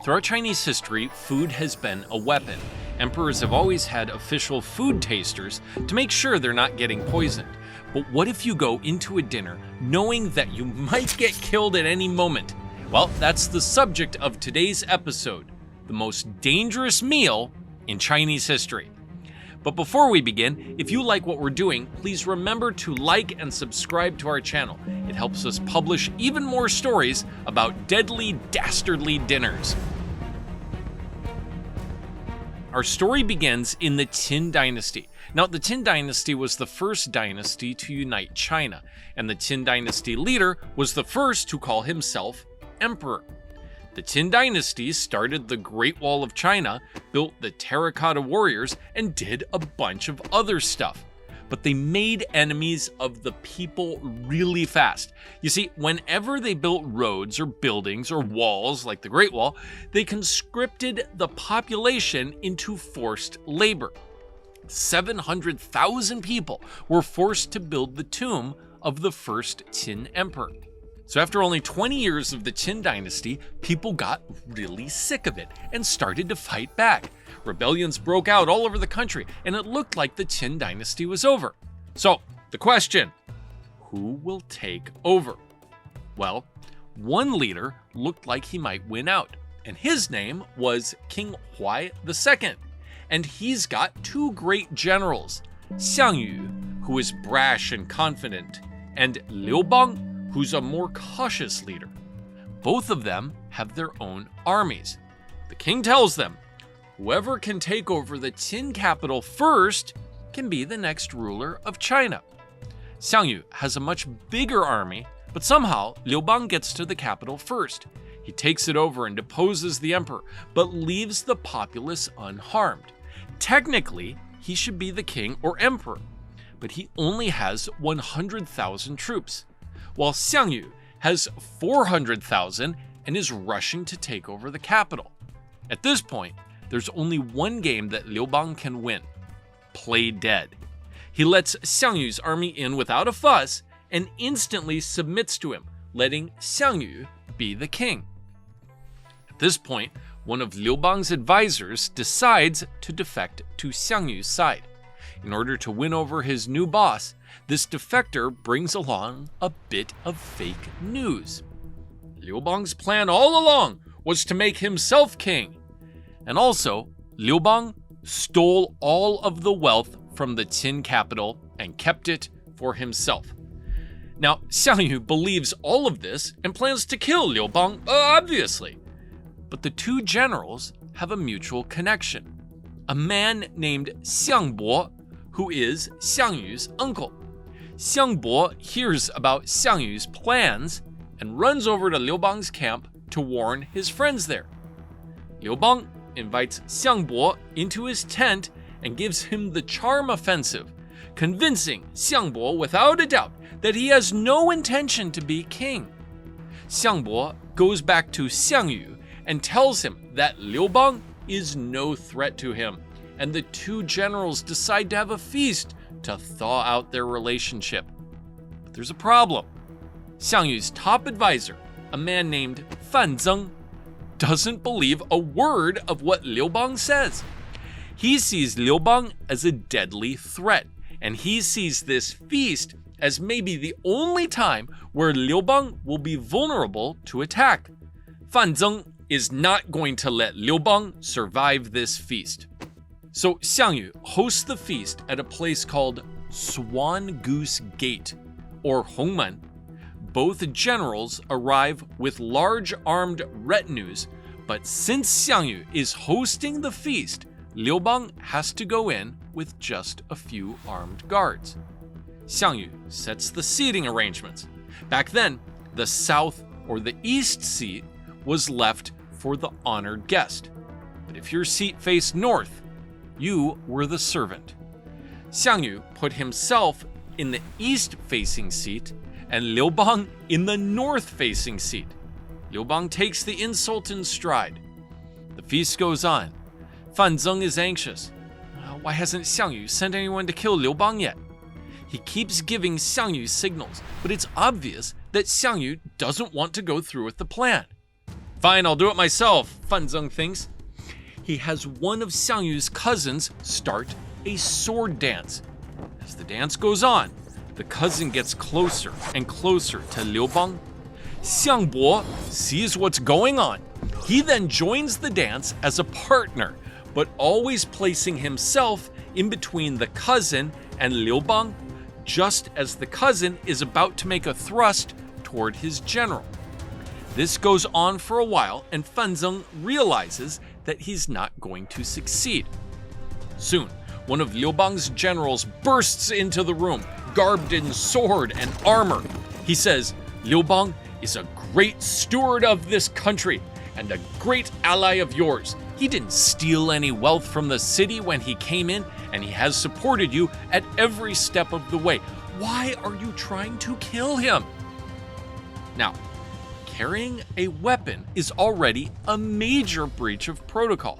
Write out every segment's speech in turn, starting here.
Throughout Chinese history, food has been a weapon. Emperors have always had official food tasters to make sure they're not getting poisoned. But what if you go into a dinner knowing that you might get killed at any moment? Well, that's the subject of today's episode, the most dangerous meal in Chinese history. But before we begin, if you like what we're doing, please remember to like and subscribe to our channel. It helps us publish even more stories about deadly, dastardly dinners. Our story begins in the Qin Dynasty. Now, the Qin Dynasty was the first dynasty to unite China, and the Qin Dynasty leader was the first to call himself emperor. The Qin Dynasty started the Great Wall of China, built the terracotta warriors, and did a bunch of other stuff. But they made enemies of the people really fast. You see, whenever they built roads or buildings or walls like the Great Wall, they conscripted the population into forced labor. 700,000 people were forced to build the tomb of the first Qin emperor. So after only 20 years of the Qin Dynasty, people got really sick of it and started to fight back. Rebellions broke out all over the country, and it looked like the Qin Dynasty was over. So, the question, who will take over? Well, one leader looked like he might win out, and his name was King Huai II. And he's got two great generals, Xiang, who is brash and confident, and Liu Bang, who's a more cautious leader. Both of them have their own armies. The king tells them, whoever can take over the Qin capital first can be the next ruler of China. Xiang has a much bigger army, but somehow Liu Bang gets to the capital first. He takes it over and deposes the emperor, but leaves the populace unharmed. Technically, he should be the king or emperor, but he only has 100,000 troops, while Xiang has 400,000 and is rushing to take over the capital. At this point, there's only one game that Liu Bang can win: play dead. He lets Xiang army in without a fuss and instantly submits to him, letting Xiang be the king. At this point, one of Liu Bang's advisors decides to defect to Xiang side. In order to win over his new boss, this defector brings along a bit of fake news. Liu Bang's plan all along was to make himself king. And also, Liu Bang stole all of the wealth from the Qin capital and kept it for himself. Now, Xiang believes all of this and plans to kill Liu Bang, obviously. But the two generals have a mutual connection. A man named Xiang, who is Xiang uncle. Xiang hears about Xiang plans and runs over to Liu Bang's camp to warn his friends there. Liu Bang invites Xiang into his tent and gives him the charm offensive, convincing Xiang without a doubt that he has no intention to be king. Xiang goes back to Xiang and tells him that Liu Bang is no threat to him, and the two generals decide to have a feast to thaw out their relationship. But there's a problem. Xiang top advisor, a man named Fan Zeng, doesn't believe a word of what Liu Bang says. He sees Liu Bang as a deadly threat, and he sees this feast as maybe the only time where Liu Bang will be vulnerable to attack. Fan Zeng is not going to let Liu Bang survive this feast. So Xiang hosts the feast at a place called Swan Goose Gate, or Hongmen. Both generals arrive with large armed retinues, but since Xiang is hosting the feast, Liu Bang has to go in with just a few armed guards. Xiang sets the seating arrangements. Back then, the south or the east seat was left for the honored guest. But if your seat faced north, you were the servant. Xiang put himself in the east-facing seat and Liu Bang in the north-facing seat. Liu Bang takes the insult in stride. The feast goes on. Fan Zeng is anxious. Why hasn't Xiang sent anyone to kill Liu Bang yet? He keeps giving Xiang signals, but it's obvious that Xiang doesn't want to go through with the plan. Fine, I'll do it myself, Fanzeng thinks. He has one of Xiang Yu's cousins start a sword dance. As the dance goes on, the cousin gets closer and closer to Liu Bang. Xiang Bo sees what's going on. He then joins the dance as a partner, but always placing himself in between the cousin and Liu Bang, just as the cousin is about to make a thrust toward his general. This goes on for a while, and Fanzeng realizes that he's not going to succeed. Soon, one of Liu Bang's generals bursts into the room, garbed in sword and armor. He says, "Liu Bang is a great steward of this country and a great ally of yours. He didn't steal any wealth from the city when he came in, and he has supported you at every step of the way. Why are you trying to kill him?" Now, carrying a weapon is already a major breach of protocol,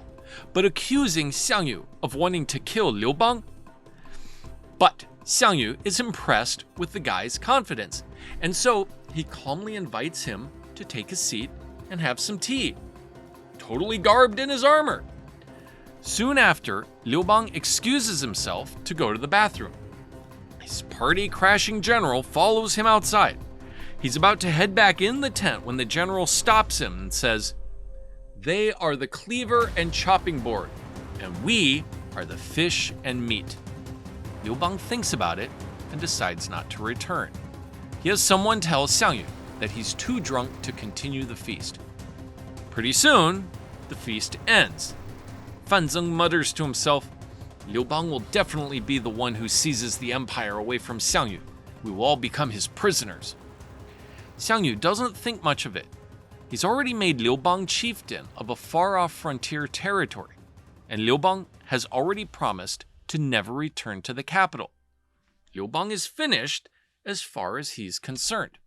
but accusing Xiang Yu of wanting to kill Liu Bang? But Xiang Yu is impressed with the guy's confidence, and so he calmly invites him to take a seat and have some tea, totally garbed in his armor. Soon after, Liu Bang excuses himself to go to the bathroom. His party-crashing general follows him outside. He's about to head back in the tent when the general stops him and says, "They are the cleaver and chopping board, and we are the fish and meat." Liu Bang thinks about it and decides not to return. He has someone tell Xiang Yu that he's too drunk to continue the feast. Pretty soon, the feast ends. Fanzeng mutters to himself, "Liu Bang will definitely be the one who seizes the empire away from Xiang Yu. We will all become his prisoners." Xiang Yu doesn't think much of it. He's already made Liu Bang chieftain of a far-off frontier territory, and Liu Bang has already promised to never return to the capital. Liu Bang is finished as far as he's concerned.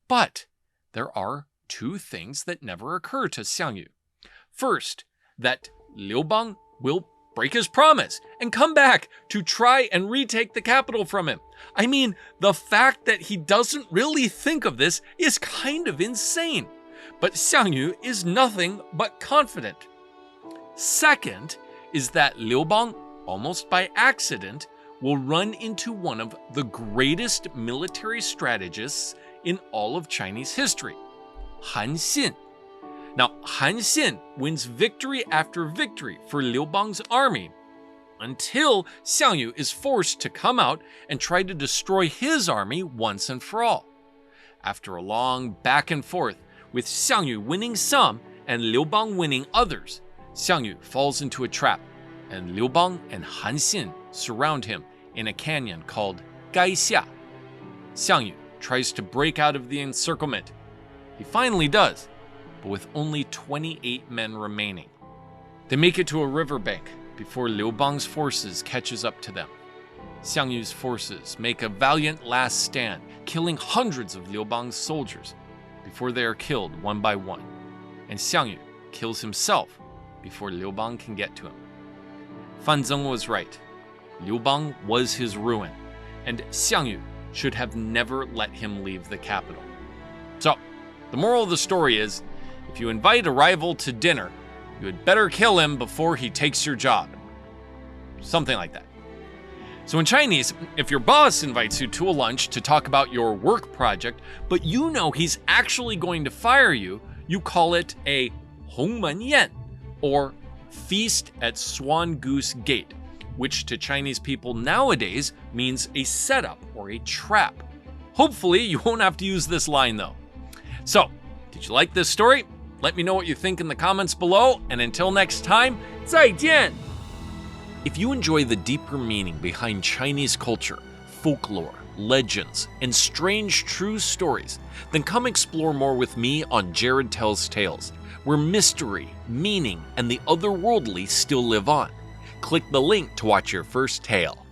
But there are two things that never occur to Xiang Yu. First, that Liu Bang will break his promise and come back to try and retake the capital from him. I mean, the fact that he doesn't really think of this is kind of insane. But Xiang Yu is nothing but confident. Second is that Liu Bang, almost by accident, will run into one of the greatest military strategists in all of Chinese history, Han Xin. Now, Han Xin wins victory after victory for Liu Bang's army until Xiang Yu is forced to come out and try to destroy his army once and for all. After a long back and forth, with Xiang Yu winning some and Liu Bang winning others, Xiang Yu falls into a trap, and Liu Bang and Han Xin surround him in a canyon called Gaixia. Xiang Yu tries to break out of the encirclement. He finally does, but with only 28 men remaining. They make it to a riverbank before Liu Bang's forces catches up to them. Xiang Yu's forces make a valiant last stand, killing hundreds of Liu Bang's soldiers before they are killed one by one, and Xiang Yu kills himself before Liu Bang can get to him. Fanzeng was right. Liu Bang was his ruin, and Xiang Yu should have never let him leave the capital. So, the moral of the story is, if you invite a rival to dinner, you had better kill him before he takes your job. Something like that. So in Chinese, if your boss invites you to a lunch to talk about your work project, but you know he's actually going to fire you, you call it a Hongmen or feast at Swan Goose Gate, which to Chinese people nowadays means a setup or a trap. Hopefully you won't have to use this line though. So, did you like this story? Let me know what you think in the comments below, and until next time, 再见! If you enjoy the deeper meaning behind Chinese culture, folklore, legends, and strange true stories, then come explore more with me on Jared Tells Tales, where mystery, meaning, and the otherworldly still live on. Click the link to watch your first tale.